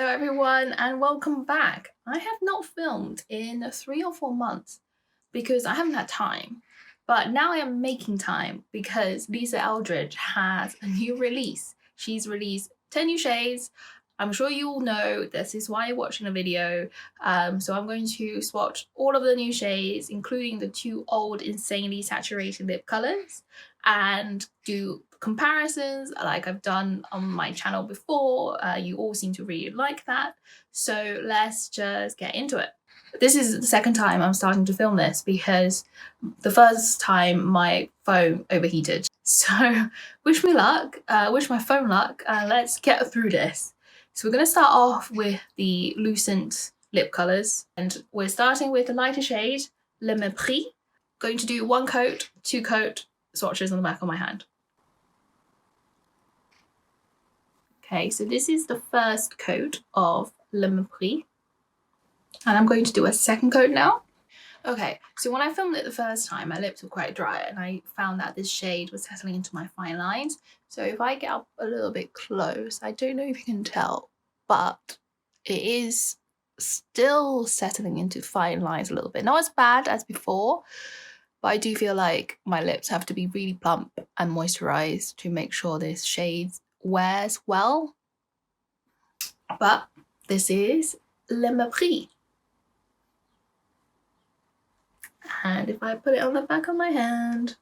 Hello everyone and welcome back. I have not filmed in 3 or 4 months because I haven't had time. But now I am making time because Lisa Eldridge has a new release. She's released 10 new shades. I'm sure you all know this is why you're watching the video. So I'm going to swatch all of the new shades, including the 2 old insanely saturated lip colors, and do comparisons like I've done on my channel before. You all seem to really like that. So let's just get into it. This is the second time I'm starting to film this because the first time my phone overheated. So wish me luck, wish my phone luck. Let's get through this. So we're going to start off with the Lucent lip colors, and we're starting with the lighter shade, Le Mepris. Going to do 1 coat, 2 coat swatches on the back of my hand. Okay, so this is the first coat of Le Mepris, and I'm going to do a second coat now. Okay, so when I filmed it the first time, my lips were quite dry and I found that this shade was settling into my fine lines. So if I get up a little bit close, I don't know if you can tell, but it is still settling into fine lines a little bit. Not as bad as before, but I do feel like my lips have to be really plump and moisturized to make sure this shade wears well. But this is Le Mepris. And if I put it on the back of my hand.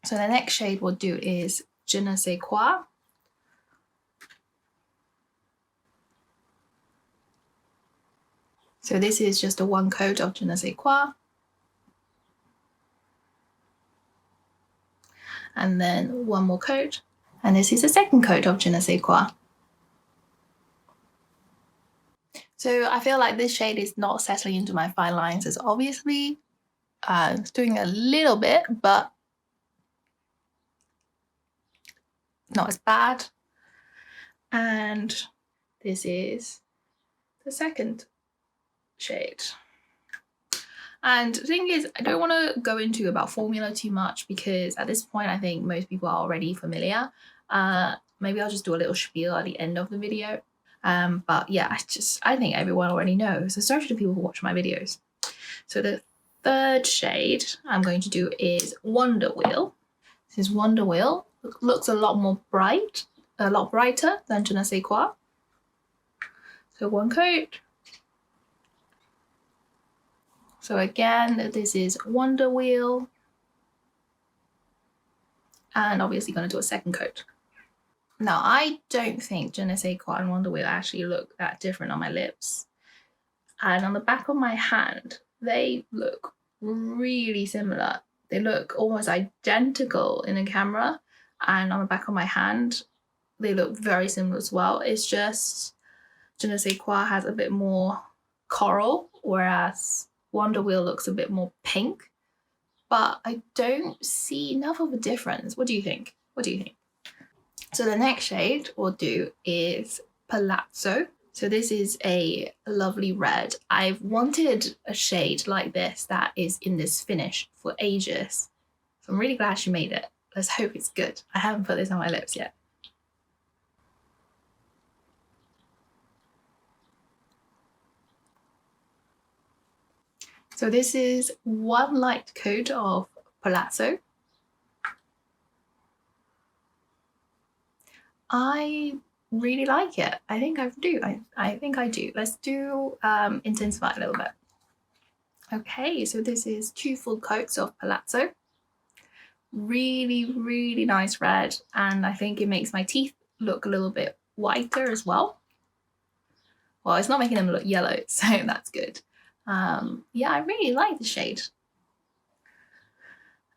So the next shade we'll do is Je ne sais quoi. So this is just a 1 coat of Je ne sais quoi. And then 1 more coat. And this is a second coat of Je ne sais quoi. So I feel like this shade is not settling into my fine lines as obviously. It's doing a little bit, but not as bad. And this is the second shade. And the thing is, I don't want to go into about formula too much because at this point I think most people are already familiar. Maybe I'll just do a little spiel at the end of the video. But yeah, I think everyone already knows, especially the people who watch my videos. So the third shade I'm going to do is Wonder Wheel. This is Wonder Wheel. Looks a lot more bright, a lot brighter than Je ne sais quoi. So 1 coat. So again, this is Wonder Wheel. And obviously going to do a second coat. Now, I don't think Je ne sais quoi and Wonder Wheel actually look that different on my lips. And on the back of my hand, they look really similar. They look almost identical in a camera. And on the back of my hand, they look very similar as well. It's just Je ne sais quoi has a bit more coral, whereas Wonder Wheel looks a bit more pink. But I don't see enough of a difference. What do you think? What do you think? So the next shade we'll do is Palazzo. So this is a lovely red. I've wanted a shade like this that is in this finish for ages. So I'm really glad she made it. Let's hope it's good. I haven't put this on my lips yet. So this is 1 light coat of Palazzo. I really like it. I think I do. I think I do. Let's do intensify a little bit. Okay, so this is 2 full coats of Palazzo. Really, really nice red, and I think it makes my teeth look a little bit whiter as well. Well, it's not making them look yellow, so that's good. Yeah, I really like the shade.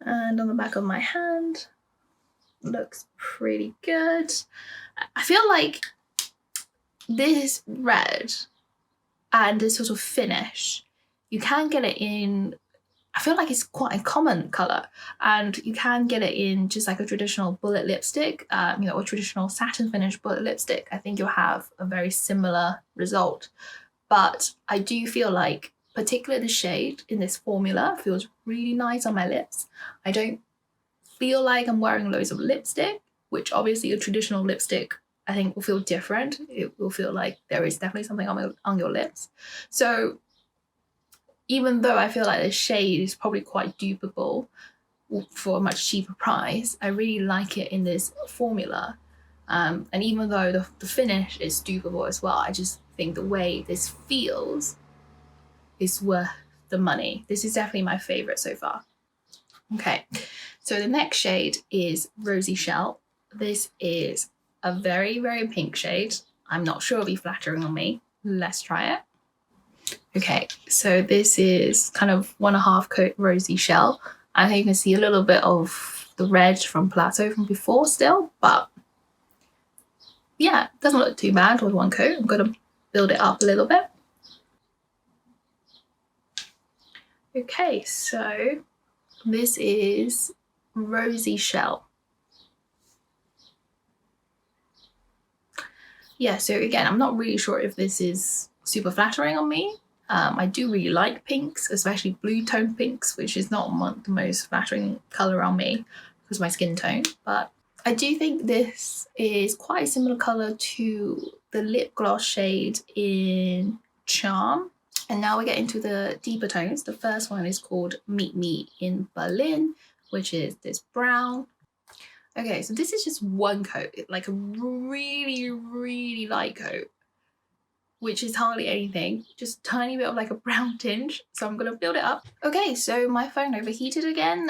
And on the back of my hand, looks pretty good. I feel like this red and this sort of finish, you can get it in, I feel like it's quite a common color, and you can get it in just like a traditional bullet lipstick, you know, a traditional satin finish bullet lipstick. I think you'll have a very similar result. But I do feel like particularly the shade in this formula feels really nice on my lips. I don't feel like I'm wearing loads of lipstick, which obviously a traditional lipstick I think will feel different. It will feel like there is definitely something on your lips. So even though I feel like the shade is probably quite dupable for a much cheaper price, I really like it in this formula. And even though the finish is dupable as well, I just think the way this feels is worth the money. This is definitely my favorite so far. Okay, so the next shade is Rosy Shell. This is a very, very pink shade. I'm not sure it'll be flattering on me. Let's try it. Okay, so this is kind of 1.5 coat Rosy Shell. I think you can see a little bit of the red from Palazzo from before still, but yeah, it doesn't look too bad with 1 coat. I'm gonna build it up a little bit. Okay, so this is Rosy Shell. Yeah, so again, I'm not really sure if this is super flattering on me. I do really like pinks, especially blue tone pinks, which is not the most flattering color on me because of my skin tone. But I do think this is quite a similar color to the lip gloss shade in Charm. And now we get into the deeper tones. The first one is called Meet Me in Berlin, which is this brown. Okay, so this is just 1 coat, like a really, really light coat, which is hardly anything, just a tiny bit of like a brown tinge. So I'm gonna build it up. Okay, so my phone overheated again,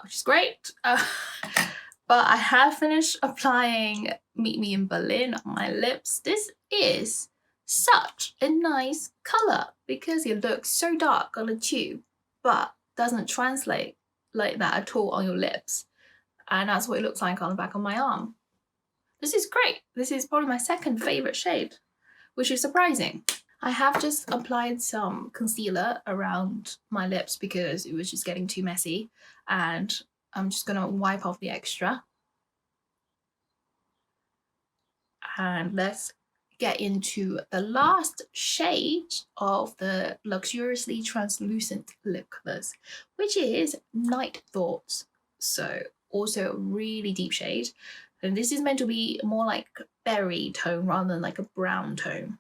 which is great. But I have finished applying Meet Me in Berlin on my lips. This is such a nice color because it looks so dark on a tube, but doesn't translate like that at all on your lips. And that's what it looks like on the back of my arm. This is great. This is probably my second favorite shade, which is surprising. I have just applied some concealer around my lips because it was just getting too messy, and I'm just gonna wipe off the extra. And let's get into the last shade of the luxuriously translucent lip colors, which is Night Thoughts. So also a really deep shade. And this is meant to be more like a berry tone rather than like a brown tone.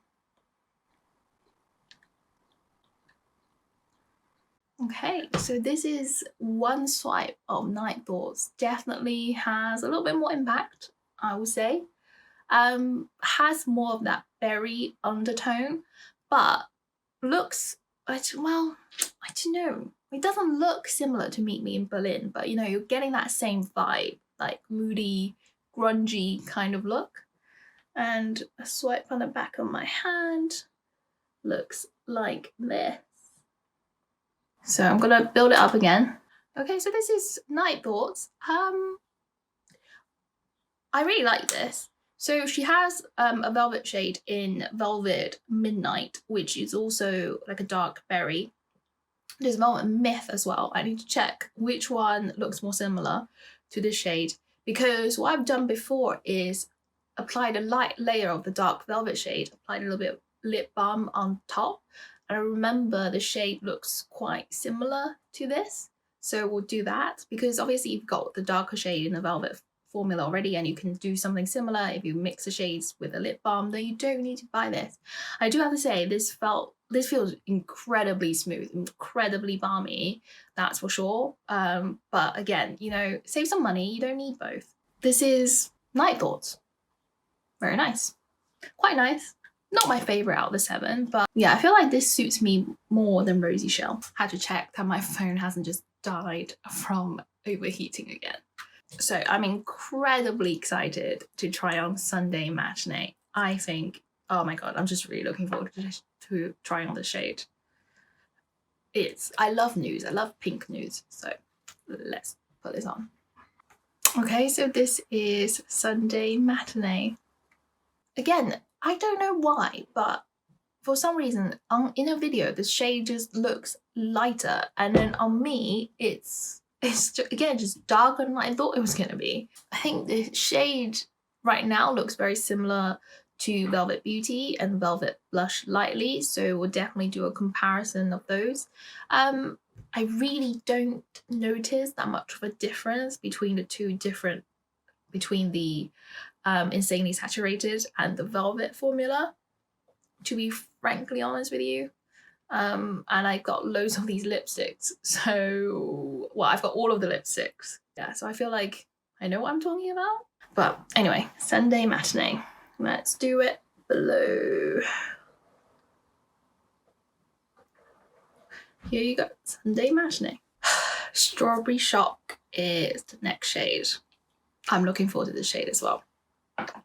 Okay, so this is one swipe of Night Thoughts. Definitely has a little bit more impact, I would say. Has more of that berry undertone, but looks, well, I don't know. It doesn't look similar to Meet Me in Berlin, but you know, you're getting that same vibe, like moody, grungy kind of look. And a swipe on the back of my hand looks like this. So I'm gonna build it up again. Okay, so this is Night Thoughts. I really like this. So she has a velvet shade in Velvet Midnight, which is also like a dark berry. There's Velvet Myth as well. I need to check which one looks more similar to this shade, because what I've done before is applied a light layer of the dark velvet shade, applied a little bit of lip balm on top. And I remember the shade looks quite similar to this. So we'll do that, because obviously you've got the darker shade in the velvet formula already, and you can do something similar if you mix the shades with a lip balm. Then you don't need to buy this. I do have to say this feels incredibly smooth, incredibly balmy, that's for sure. But again, you know, save some money, you don't need both. This is Night Thoughts. Very nice, quite nice. Not my favorite out of the 7, but yeah, I feel like this suits me more than Rosy Shell. Had to check that my phone hasn't just died from overheating again. So I'm incredibly excited to try on Sunday Matinee. I think, oh my god, I'm just really looking forward to trying on the shade. I love nudes, I love pink nudes, so let's put this on. Okay, so this is Sunday Matinee. Again, I don't know why, but for some reason in a video the shade just looks lighter, and then on me it's just, again, just darker than I thought it was going to be. I think the shade right now looks very similar to Velvet Beauty and Velvet Blush Lightly, so we'll definitely do a comparison of those. I really don't notice that much of a difference between the two between the Insanely Saturated and the Velvet formula, to be frankly honest with you. And I got loads of these lipsticks. So, well, I've got all of the lipsticks. Yeah, so I feel like I know what I'm talking about. But anyway, Sunday Matinee. Let's do it below. Here you go, Sunday Matinee. Strawberry Shock is the next shade. I'm looking forward to this shade as well.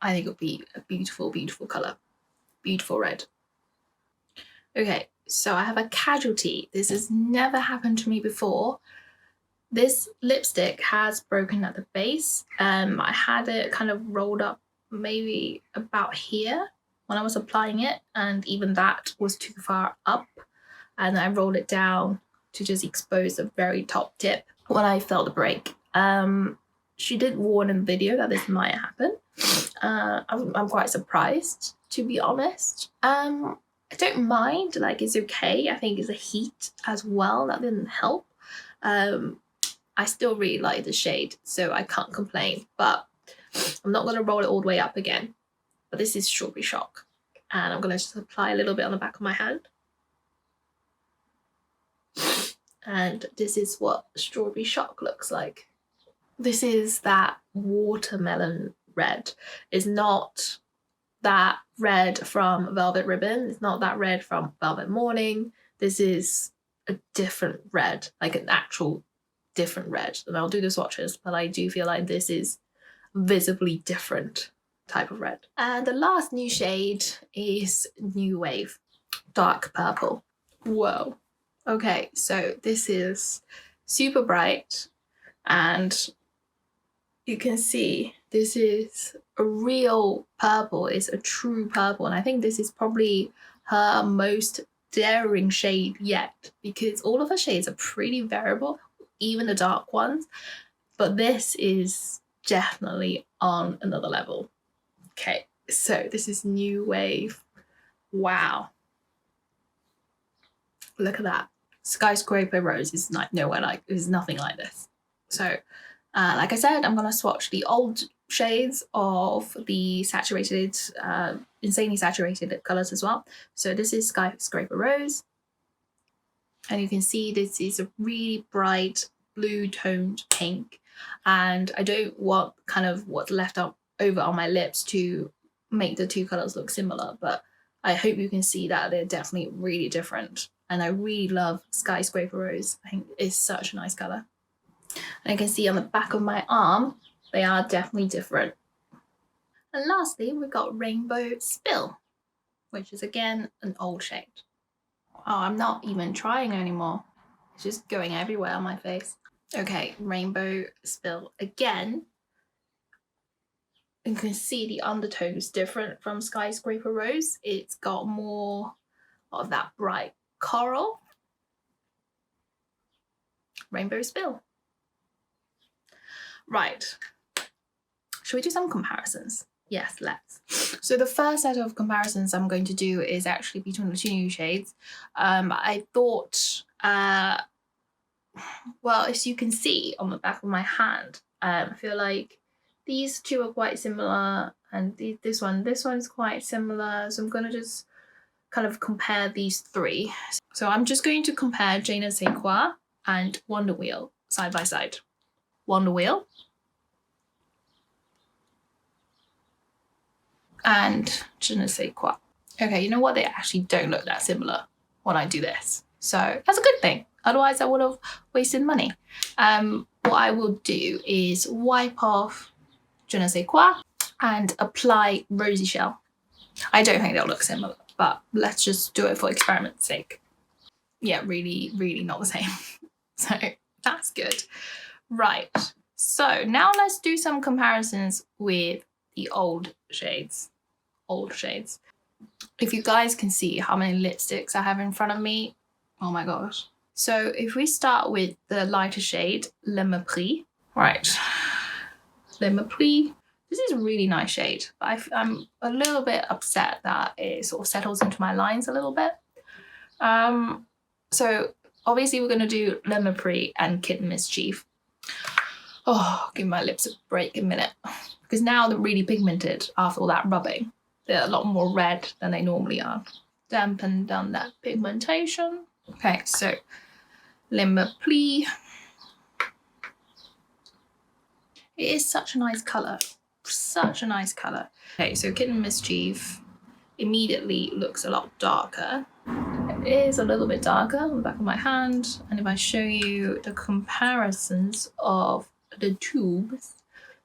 I think it'll be a beautiful, beautiful colour. Beautiful red. Okay, so I have a casualty. This has never happened to me before. This lipstick has broken at the base. I had it kind of rolled up maybe about here when I was applying it, and even that was too far up. And I rolled it down to just expose the very top tip when I felt the break. She did warn in the video that this might happen. I'm quite surprised, to be honest. I don't mind, like, it's okay. I think it's a heat as well that didn't help. I still really like the shade, so I can't complain, but I'm not going to roll it all the way up again. But this is Strawberry Shock, and I'm going to just apply a little bit on the back of my hand. And this is what Strawberry Shock looks like. This is that watermelon red. It's not that red from Velvet Ribbon. It's not that red from Velvet Morning. This is a different red, like an actual different red. And I'll do the swatches, but I do feel like this is visibly different type of red. And the last new shade is New Wave, Dark Purple. Whoa. Okay, so this is super bright, and you can see this is a real purple. It's a true purple, and I think this is probably her most daring shade yet, because all of her shades are pretty variable, even the dark ones, but this is definitely on another level. Okay, so this is New Wave. Wow, look at that. Skyscraper Rose is like nowhere like, is nothing like this. So like I said, I'm gonna swatch the old shades of the saturated, insanely saturated colors as well. So this is Skyscraper Rose, and you can see this is a really bright blue toned pink, and I don't want kind of what's left up over on my lips to make the two colors look similar, but I hope you can see that they're definitely really different. And I really love Skyscraper Rose. I think it's such a nice color. And you can see on the back of my arm, they are definitely different. And lastly, we've got Rainbow Spill, which is again an old shade. Oh, I'm not even trying anymore. It's just going everywhere on my face. Okay, Rainbow Spill again. You can see the undertone is different from Skyscraper Rose. It's got more of that bright coral. Rainbow Spill. Right. Should we do some comparisons? Yes, let's. So the first set of comparisons I'm going to do is actually between the two new shades. I thought, well, as you can see on the back of my hand, I feel like these two are quite similar, and this one is quite similar. So I'm going to just kind of compare these three. So I'm just going to compare Je ne sais quoi and Wonder Wheel side by side. Wonder Wheel and Je ne sais quoi. Okay, you know what? They actually don't look that similar when I do this. So that's a good thing. Otherwise I would have wasted money. What I will do is wipe off Je ne sais quoi and apply Rosy Shell. I don't think they'll look similar, but let's just do it for experiment's sake. Yeah, really, really not the same. So that's good. Right, so now let's do some comparisons with the old shades. If you guys can see how many lipsticks I have in front of me, oh my gosh. So if we start with the lighter shade, Le Mepris. Right, Le Mepris. This is a really nice shade, but I'm a little bit upset that it sort of settles into my lines a little bit. So obviously we're going to do Le Mepris and Kitten Mischief. Oh, give my lips a break a minute. because now they're really pigmented after all that rubbing. They're a lot more red than they normally are. Dampen down that pigmentation. Okay, so Le Mepris. It is such a nice colour. Such a nice colour. Okay, so Kitten Mischief immediately looks a lot darker. It is a little bit darker on the back of my hand. And if I show you the comparisons of the tubes,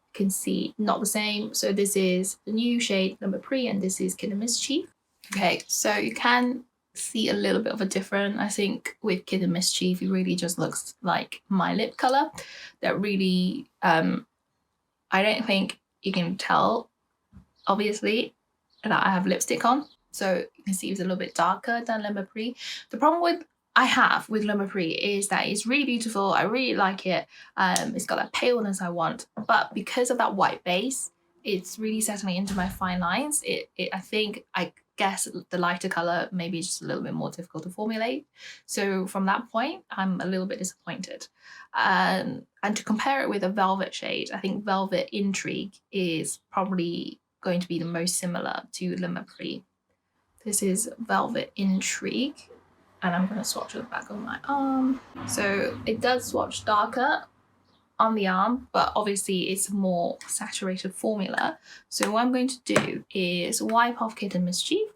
you can see not the same. So this is the new shade Le Mepris and this is Kitten Mischief. Okay, so you can see a little bit of a difference. I think with Kitten Mischief, it really just looks like my lip colour. That really, I don't think you can tell, obviously, that I have lipstick on. So you can see it's a little bit darker than Le Mepris. The problem I have with Le Mepris is that it's really beautiful. I really like it. It's got that paleness I want. But because of that white base, it's really settling into my fine lines. I guess the lighter colour maybe is just a little bit more difficult to formulate. So from that point, I'm a little bit disappointed. And to compare it with a Velvet shade, I think Velvet Intrigue is probably going to be the most similar to Le Mepris. This is Velvet Intrigue, and I'm going to swatch at the back of my arm. So it does swatch darker on the arm, but obviously it's a more saturated formula. So what I'm going to do is wipe off Kitten Mischief,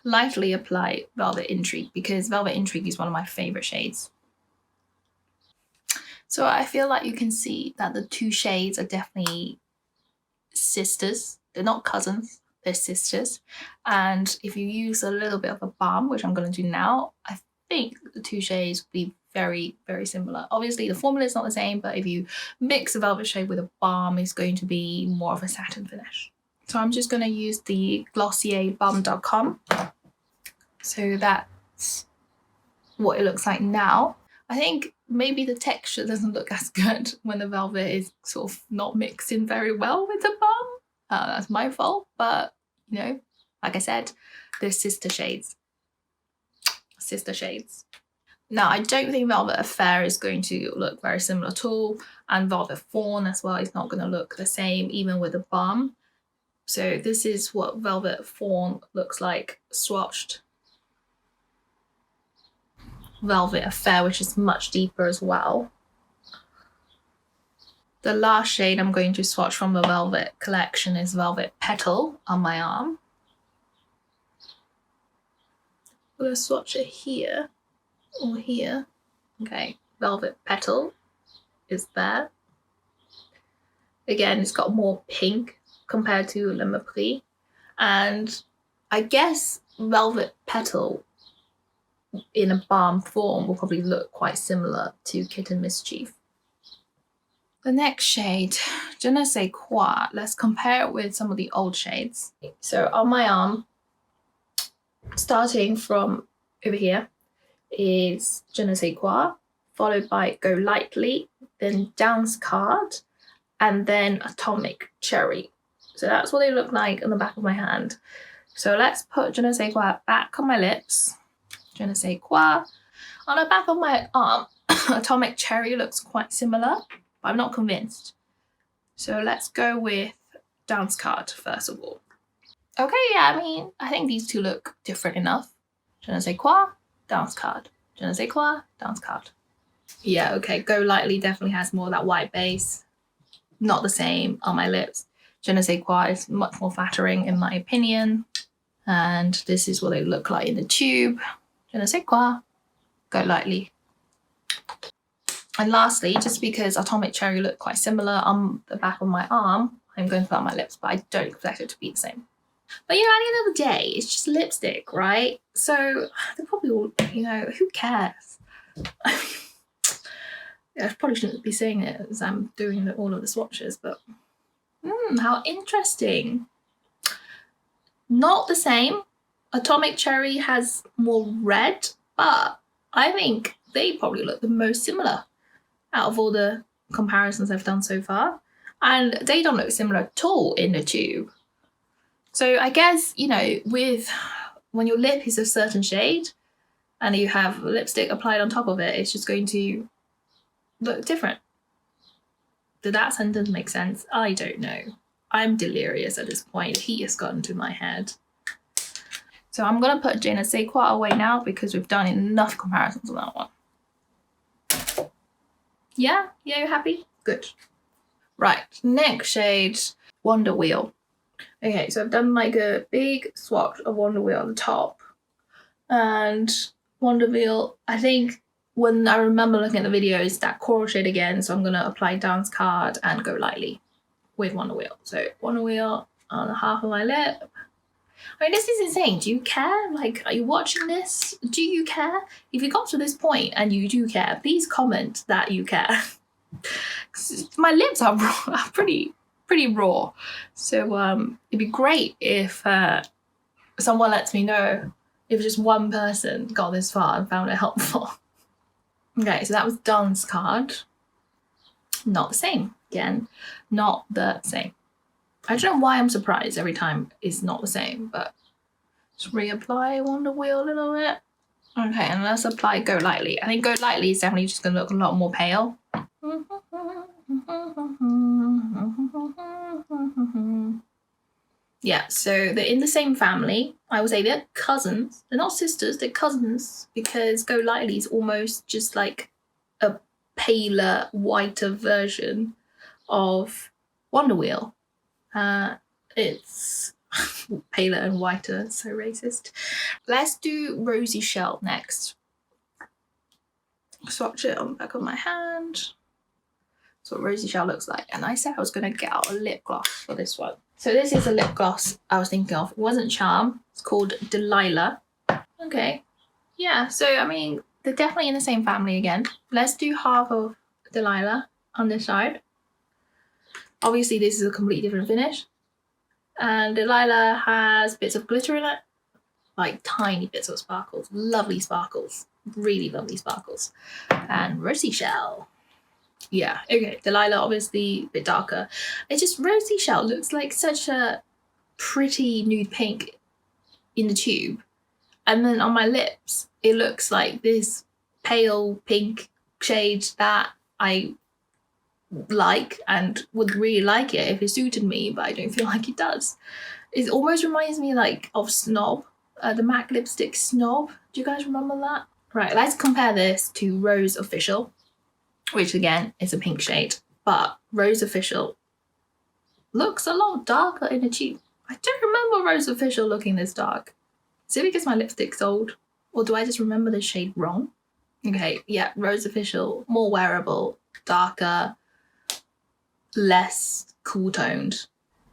lightly apply Velvet Intrigue, because Velvet Intrigue is one of my favourite shades. So I feel like you can see that the two shades are definitely sisters. They're not cousins, they're sisters. And if you use a little bit of a balm, which I'm going to do now, I think the two shades will be very, very similar. Obviously, the formula is not the same, but if you mix a velvet shade with a balm, it's going to be more of a satin finish. So I'm just going to use the Glossier Balm.com. So that's what it looks like now. I think maybe the texture doesn't look as good when the velvet is sort of not mixed in very well with the balm. That's my fault, but you know, like I said, they're sister shades. Sister shades. Now, I don't think Velvet Affair is going to look very similar at all, and Velvet Fawn as well is not going to look the same, even with the balm. So this is what Velvet Fawn looks like swatched. Velvet Affair, which is much deeper as well. The last shade I'm going to swatch from the Velvet collection is Velvet Petal on my arm. I'm going to swatch it here or here. Okay, Velvet Petal is there. Again, it's got more pink compared to Le Mepris. And I guess Velvet Petal in a balm form will probably look quite similar to Kitten Mischief. The next shade, Je ne sais quoi. Let's compare it with some of the old shades. So on my arm, starting from over here, is Je ne sais quoi, followed by Go Lightly, then Dance Card, and then Atomic Cherry. So that's what they look like on the back of my hand. So let's put Je ne sais quoi back on my lips. Je ne sais quoi. On the back of my arm, Atomic Cherry looks quite similar, but I'm not convinced. So let's go with Dance Card first of all. Okay, yeah, I mean, I think these two look different enough. Je ne sais quoi, Dance Card. Je ne sais quoi, Dance Card. Yeah, okay, Go Lightly definitely has more of that white base. Not the same on my lips. Je ne sais quoi is much more flattering in my opinion. And this is what they look like in the tube. Je ne sais quoi, Go Lightly. And lastly, just because Atomic Cherry look quite similar on the back of my arm, I'm going to put on my lips, but I don't expect it to be the same. But you know, at the end of the day, it's just lipstick, right? So they're probably all, you know, who cares? Yeah, I probably shouldn't be saying it as I'm doing all of the swatches, but how interesting. Not the same. Atomic Cherry has more red, but I think they probably look the most similar out of all the comparisons I've done so far. And they don't look similar at all in the tube. So I guess, you know, when your lip is a certain shade and you have lipstick applied on top of it, it's just going to look different. Did that sentence make sense? I don't know. I'm delirious at this point. The heat has gotten to my head. So I'm going to put sais quoi away now because we've done enough comparisons on that one. Yeah? Yeah, you're happy? Good. Right, next shade, Wonder Wheel. Okay, so I've done like a big swatch of Wonder Wheel on the top. And Wonder Wheel, I think when I remember looking at the video, is that coral shade again. So I'm going to apply Dance Card and go lightly with Wonder Wheel. So Wonder Wheel on half of my lip. I mean, this is insane. Do you care? Like, are you watching this? Do you care? If you got to this point and you do care, please comment that you care. My lips are raw, are pretty raw. So it'd be great if someone lets me know if just one person got this far and found it helpful. Okay, so that was Dance Card. Not the same. Again, not the same. I don't know why I'm surprised every time it's not the same, but just reapply Wonder Wheel a little bit. Okay, and let's apply Go Lightly. I think Go Lightly is definitely just going to look a lot more pale. Yeah, so they're in the same family. I would say they're cousins. They're not sisters, they're cousins, because Go Lightly is almost just like a paler, whiter version of Wonder Wheel. It's paler and whiter, so racist. Let's do Rosy Shell next. Swatch it on the back of my hand. That's what Rosy Shell looks like. And I said I was going to get out a lip gloss for this one. So this is a lip gloss I was thinking of. It wasn't Charm. It's called Delilah. Okay. Yeah, so I mean, they're definitely in the same family again. Let's do half of Delilah on this side. Obviously, this is a completely different finish. And Delilah has bits of glitter in it. Like tiny bits of sparkles. Lovely sparkles. Really lovely sparkles. And Rosy Shell. Yeah, okay. Delilah, obviously, a bit darker. It's just Rosy Shell looks like such a pretty nude pink in the tube. And then on my lips, it looks like this pale pink shade that I like and would really like it if it suited me, but I don't feel like it does. It almost reminds me like of Snob, the MAC lipstick Snob. Do you guys remember that? Right, let's compare this to Rose Official, which again is a pink shade, but Rose Official looks a lot darker in the tube. I don't remember Rose Official looking this dark. Is it because my lipstick's old? Or do I just remember the shade wrong? Okay, yeah, Rose Official, more wearable, darker, less cool toned.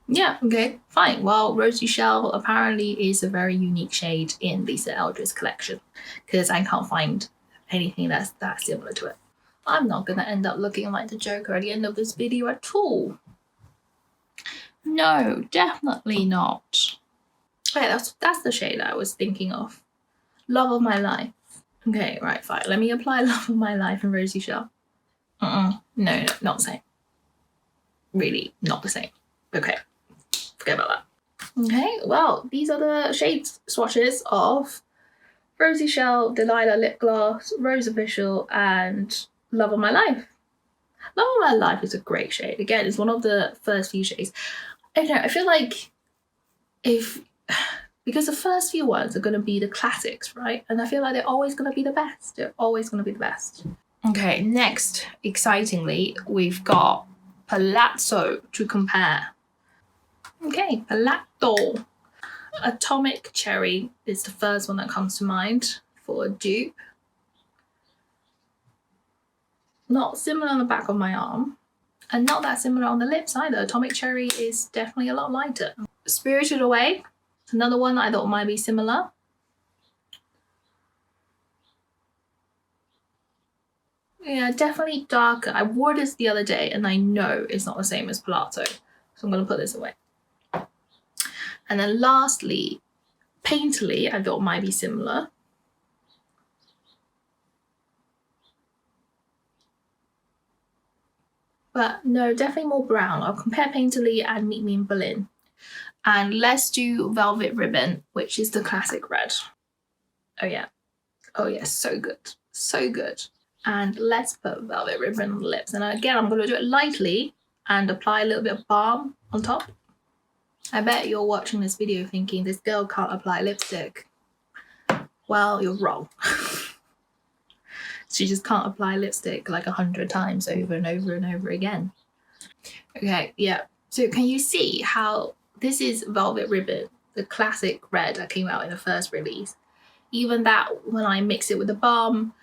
Yeah, okay, fine. Well, Rosy Shell apparently is a very unique shade in Lisa Eldridge's collection because I can't find anything that's that similar to it. I'm not going to end up looking like the Joker at the end of this video at all. No, definitely not. Okay, that's the shade I was thinking of. Love of My Life. Okay, right, fine. Let me apply Love of My Life in Rosy Shell. No, not the same. Really, not the same. Okay, forget about that. Okay, well, these are the shades swatches of Rosy Shell, Delilah Lip Gloss, Rose Official, and Love of My Life. Love of My Life is a great shade. Again, it's one of the first few shades. I don't know, I feel like because the first few ones are going to be the classics, right? And I feel like they're always going to be the best. They're always going to be the best. Okay, next, excitingly, we've got Palazzo to compare. Okay, Palazzo. Atomic Cherry is the first one that comes to mind for a dupe. Not similar on the back of my arm, and not that similar on the lips either. Atomic Cherry is definitely a lot lighter. Spirited Away, another one that I thought might be similar. Yeah, definitely darker. I wore this the other day and I know it's not the same as Palazzo, so I'm going to put this away. And then lastly, Painterly, I thought might be similar. But no, definitely more brown. I'll compare Painterly and Meet Me in Berlin. And let's do Velvet Ribbon, which is the classic red. Oh yeah. Oh yeah, so good. So good. And let's put Velvet Ribbon on the lips. And again, I'm going to do it lightly and apply a little bit of balm on top. I bet you're watching this video thinking this girl can't apply lipstick. Well, you're wrong. She just can't apply lipstick like 100 times over and over and over again. Okay, yeah. So can you see how this is Velvet Ribbon, the classic red that came out in the first release. Even that, when I mix it with the balm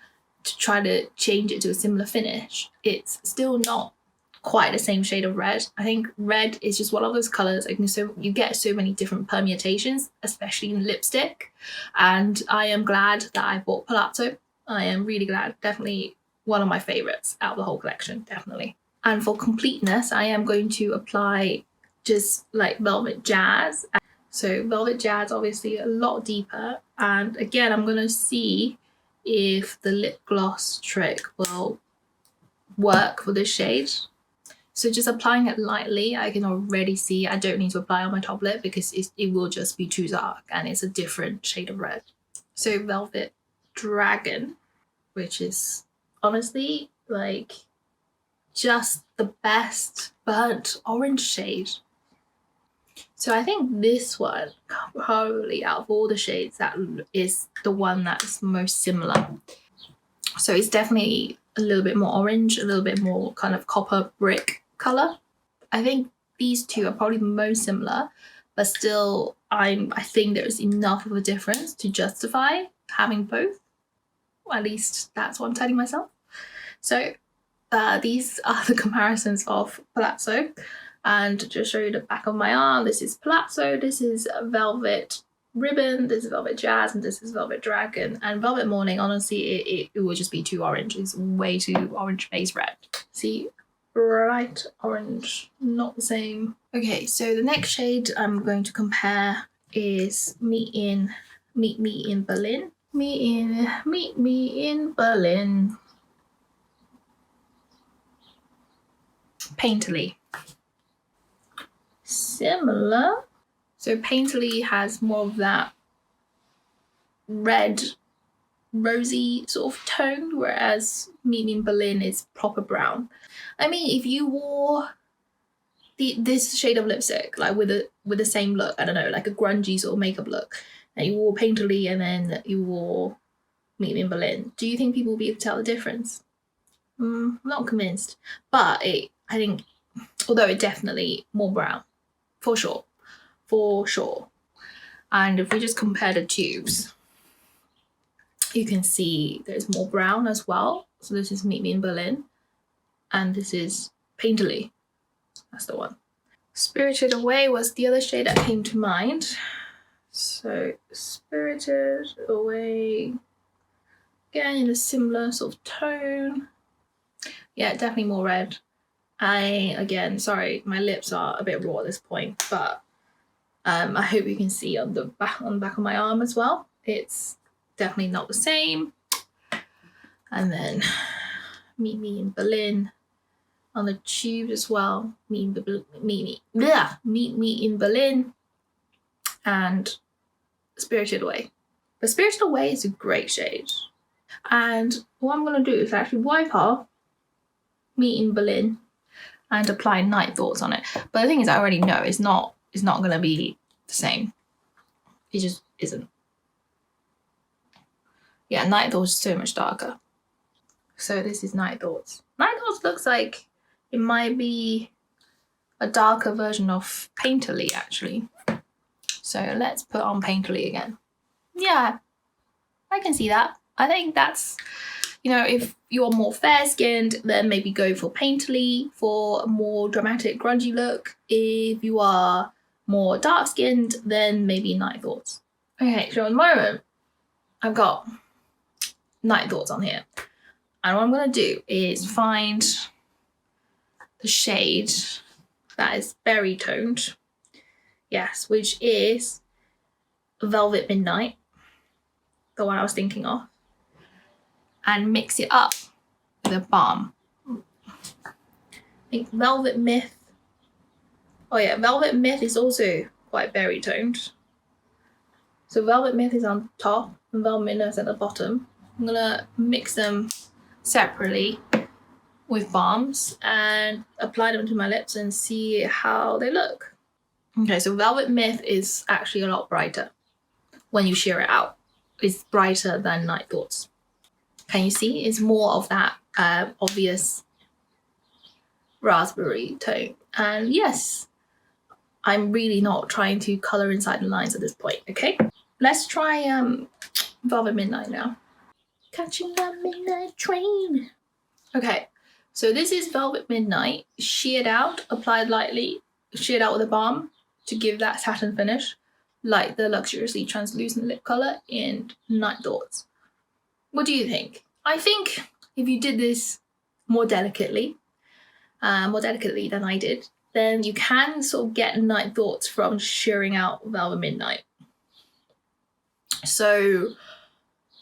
to try to change it to a similar finish, it's still not quite the same shade of red. I think red is just one of those colors. You get so many different permutations, especially in lipstick. And I am glad that I bought Palazzo. I am really glad. Definitely one of my favorites out of the whole collection, definitely. And for completeness, I am going to apply just like Velvet Jazz. So Velvet Jazz, obviously a lot deeper. And again, I'm going to see if the lip gloss trick will work for this shade. So just applying it lightly, I can already see I don't need to apply on my top lip because it will just be too dark and it's a different shade of red. So Velvet Dragon, which is honestly like just the best burnt orange shade. So I think this one, probably out of all the shades, that is the one that's most similar. So it's definitely a little bit more orange, a little bit more kind of copper brick color. I think these two are probably the most similar, but still I think there's enough of a difference to justify having both. Or at least that's what I'm telling myself. So these are the comparisons of Palazzo. And to just show you the back of my arm, this is Palazzo, this is Velvet Ribbon, this is Velvet Jazz, and this is Velvet Dragon. And Velvet Morning, honestly, it would just be too orange. It's way too orange face red. See, bright orange, not the same. Okay, so the next shade I'm going to compare is Meet Me in Berlin. Meet Me in Berlin. Painterly. Similar. So Painterly has more of that red, rosy sort of tone, whereas Meet Me in Berlin is proper brown. I mean, if you wore this shade of lipstick, like with the same look, I don't know, like a grungy sort of makeup look, and you wore Painterly and then you wore Meet Me in Berlin, do you think people will be able to tell the difference? I'm not convinced, but I think, although it's definitely more brown, for sure. And if we just compare the tubes, you can see there's more brown as well. So this is Meet Me in Berlin, and this is Painterly. That's the one. Spirited Away was the other shade that came to mind. So Spirited Away, again in a similar sort of tone. Yeah, definitely more red. Again, sorry, my lips are a bit raw at this point, but I hope you can see on the back of my arm as well. It's definitely not the same. And then Meet Me in Berlin on the tube as well. Meet Me in Berlin and Spirited Away. But Spirited Away is a great shade. And what I'm going to do is actually wipe off Meet in Berlin and apply Night Thoughts on it. But the thing is, I already know it's not going to be the same. It just isn't. Yeah, Night Thoughts is so much darker. So this is Night Thoughts. Night Thoughts looks like it might be a darker version of Painterly, actually. So let's put on Painterly again. Yeah, I can see that. I think that's, you know, if you're more fair-skinned, then maybe go for Painterly for a more dramatic, grungy look. If you are more dark-skinned, then maybe Night Thoughts. Okay, so at the moment, I've got Night Thoughts on here. And what I'm going to do is find the shade that is berry toned. Yes, which is Velvet Midnight, the one I was thinking of. And mix it up with a balm. I think Velvet Myth. Oh yeah, Velvet Myth is also quite berry toned. So Velvet Myth is on top and Velvet Midnight is at the bottom. I'm gonna mix them separately with balms and apply them to my lips and see how they look. Okay, so Velvet Myth is actually a lot brighter when you sheer it out. It's brighter than Night Thoughts. Can you see? It's more of that obvious raspberry tone. And yes, I'm really not trying to color inside the lines at this point, okay? Let's try Velvet Midnight now. Catching the midnight train. Okay, so this is Velvet Midnight, sheared out, applied lightly, sheared out with a balm to give that satin finish, like the luxuriously translucent lip color in Night Thoughts. What do you think? I think if you did this more delicately than I did, then you can sort of get Night Thoughts from shearing out Velvet Midnight. So,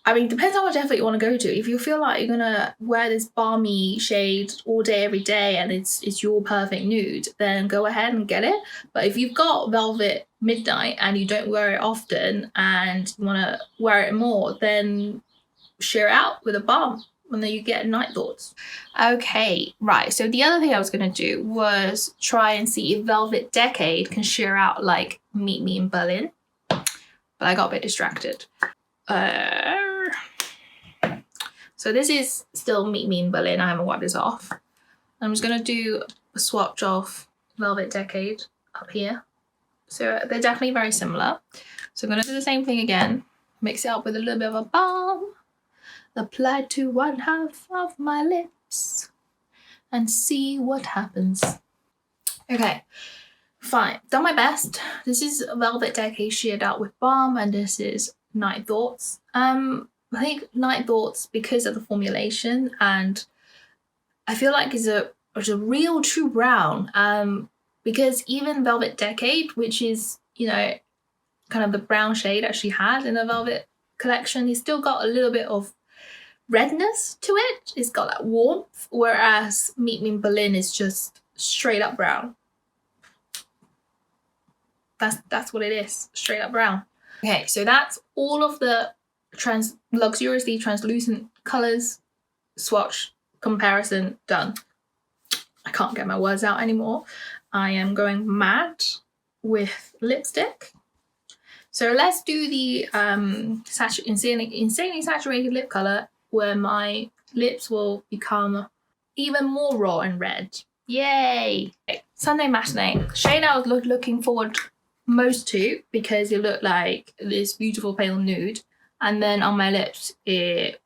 I mean, depends how much effort you want to go to. If you feel like you're gonna wear this balmy shade all day, every day, and it's your perfect nude, then go ahead and get it. But if you've got Velvet Midnight and you don't wear it often and you want to wear it more, then sheer it out with a balm and then you get Night Thoughts. Okay, right. So the other thing I was gonna do was try and see if Velvet Decade can sheer out like Meet Me in Berlin, but I got a bit distracted. So this is still Meet Me in Berlin. I haven't wiped this off. I'm just gonna do a swatch of Velvet Decade up here. So they're definitely very similar. So I'm gonna do the same thing again. Mix it up with a little bit of a balm. Apply to one half of my lips and see what happens. Okay, fine. Done my best. This is Velvet Decade sheared out with balm, and this is Night Thoughts. I think Night Thoughts, because of the formulation, and I feel like it's a real true brown. Because even Velvet Decade, which is, you know, kind of the brown shade that she had in the Velvet collection, it's still got a little bit of redness to it. It's got that warmth, whereas Meet Me in Berlin is just straight up brown. That's what it is, straight up brown. Okay, so that's all of the luxuriously translucent colors swatch comparison done. I can't get my words out anymore. I am going mad with lipstick. So let's do the insanely saturated lip color, where my lips will become even more raw and red. Yay! Okay, Sunday Matinee. Shade I was looking forward most to, because it looked like this beautiful pale nude, and then on my lips it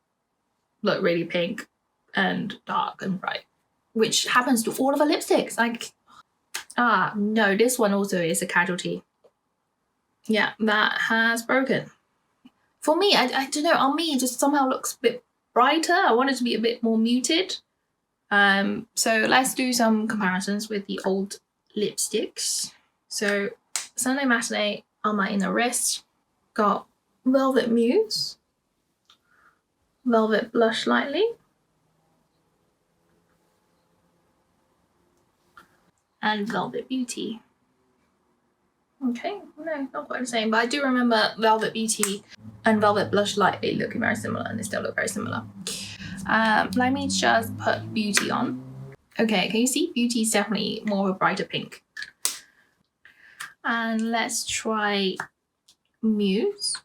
looked really pink and dark and bright, which happens to all of the lipsticks. Like, no, this one also is a casualty. Yeah, that has broken. For me, I don't know, on me it just somehow looks a bit brighter. I want it to be a bit more muted. So let's do some comparisons with the old lipsticks. So Sunday Matinee on my inner wrist, got Velvet Muse, Velvet Blush Lightly, and Velvet Beauty. Okay, no, not quite the same, but I do remember Velvet Beauty and Velvet Blush Lightly looking very similar, and they still look very similar. Let me just put Beauty on. Okay, can you see? Beauty is definitely more of a brighter pink. And let's try Muse.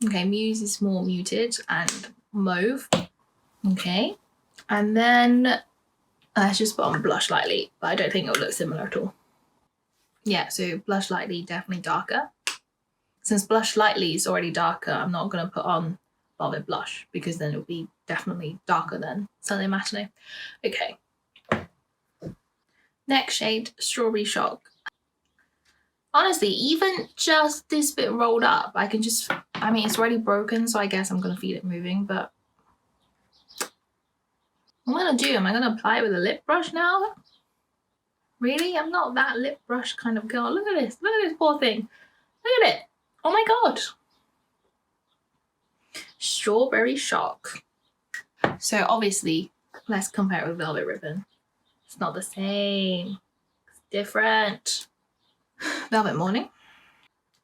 Okay, Muse is more muted and mauve. Okay, and then let's just put on Blush Lightly, but I don't think it'll look similar at all. Yeah, so Blush Lightly definitely darker. Since Blush Lightly is already darker, I'm not going to put on Velvet Blush, because then it'll be definitely darker than Sunday Matinee. Okay. Next shade, Strawberry Shock. Honestly, even just this bit rolled up, I can just, I mean, it's already broken, so I guess I'm going to feel it moving, but what am I going to do? Am I going to apply it with a lip brush now? Really? I'm not that lip brush kind of girl. Look at this. Look at this poor thing. Look at it. Oh my god. Strawberry Shock. So obviously, let's compare it with Velvet Ribbon. It's not the same. It's different. Velvet Morning.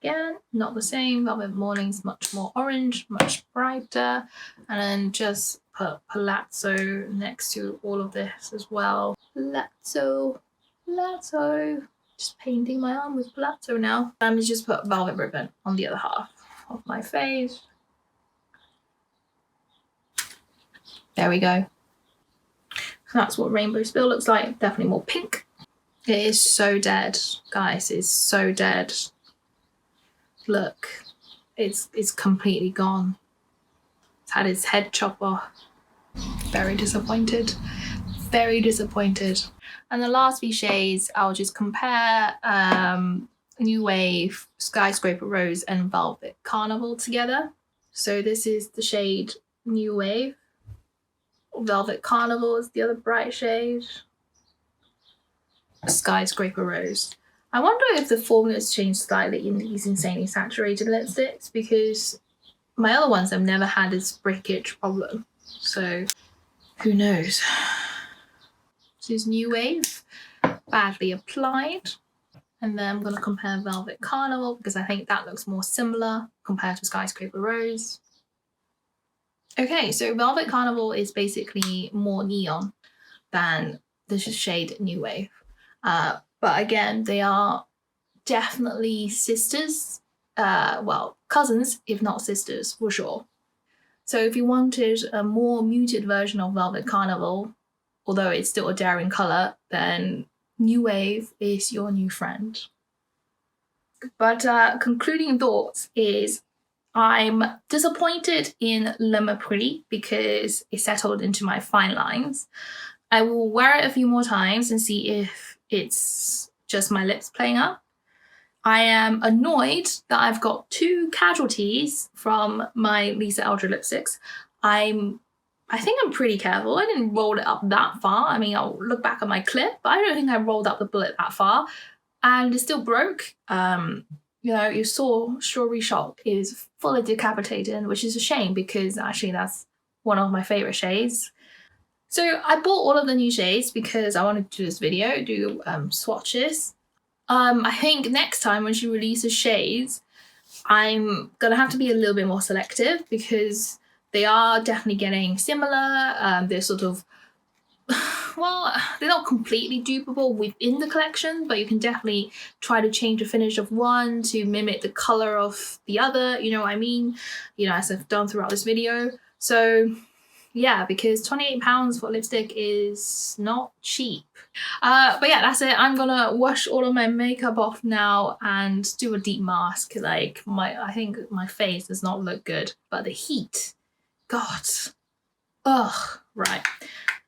Again, not the same. Velvet Morning's much more orange, much brighter. And then just put Palazzo next to all of this as well. Palazzo. Just painting my arm with Palazzo now. I'm just put velvet ribbon on the other half of my face. There we go. So that's what rainbow spill looks like. Definitely more pink. It is so dead, guys. It's so dead. Look, it's completely gone. It's had its head chopped off. Very disappointed. Very disappointed. And the last few shades, I'll just compare New Wave, Skyscraper Rose, and Velvet Carnival together. So this is the shade New Wave. Velvet Carnival is the other bright shade. Skyscraper Rose. I wonder if the formula's changed slightly in these insanely saturated lipsticks, because my other ones I've never had this breakage problem. So who knows? This is New Wave, badly applied. And then I'm going to compare Velvet Carnival because I think that looks more similar compared to Skyscraper Rose. Okay, so Velvet Carnival is basically more neon than the shade New Wave. But again, they are definitely sisters. Well, cousins, if not sisters, for sure. So if you wanted a more muted version of Velvet Carnival, although it's still a daring colour, then New Wave is your new friend. But concluding thoughts is I'm disappointed in Le Mepris because it settled into my fine lines. I will wear it a few more times and see if it's just my lips playing up. I am annoyed that I've got 2 casualties from my Lisa Eldridge lipsticks. I think I'm pretty careful. I didn't roll it up that far. I mean, I'll look back at my clip, but I don't think I rolled up the bullet that far. And it still broke. You know, you saw Strawberry Shock is fully decapitated, which is a shame because actually that's one of my favorite shades. So I bought all of the new shades because I wanted to do this video, do swatches. I think next time when she releases shades, I'm gonna have to be a little bit more selective because they are definitely getting similar. They're sort of, well, they're not completely dupable within the collection, but you can definitely try to change the finish of one to mimic the color of the other, you know what I mean? You know, as I've done throughout this video. So yeah, because £28 for lipstick is not cheap. But yeah, that's it. I'm gonna wash all of my makeup off now and do a deep mask. Like I think my face does not look good, but the heat, God, ugh, right.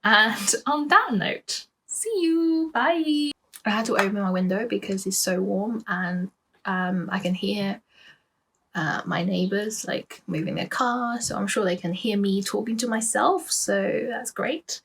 And on that note, see you, bye. I had to open my window because it's so warm and I can hear my neighbors like moving their car, so I'm sure they can hear me talking to myself, so that's great.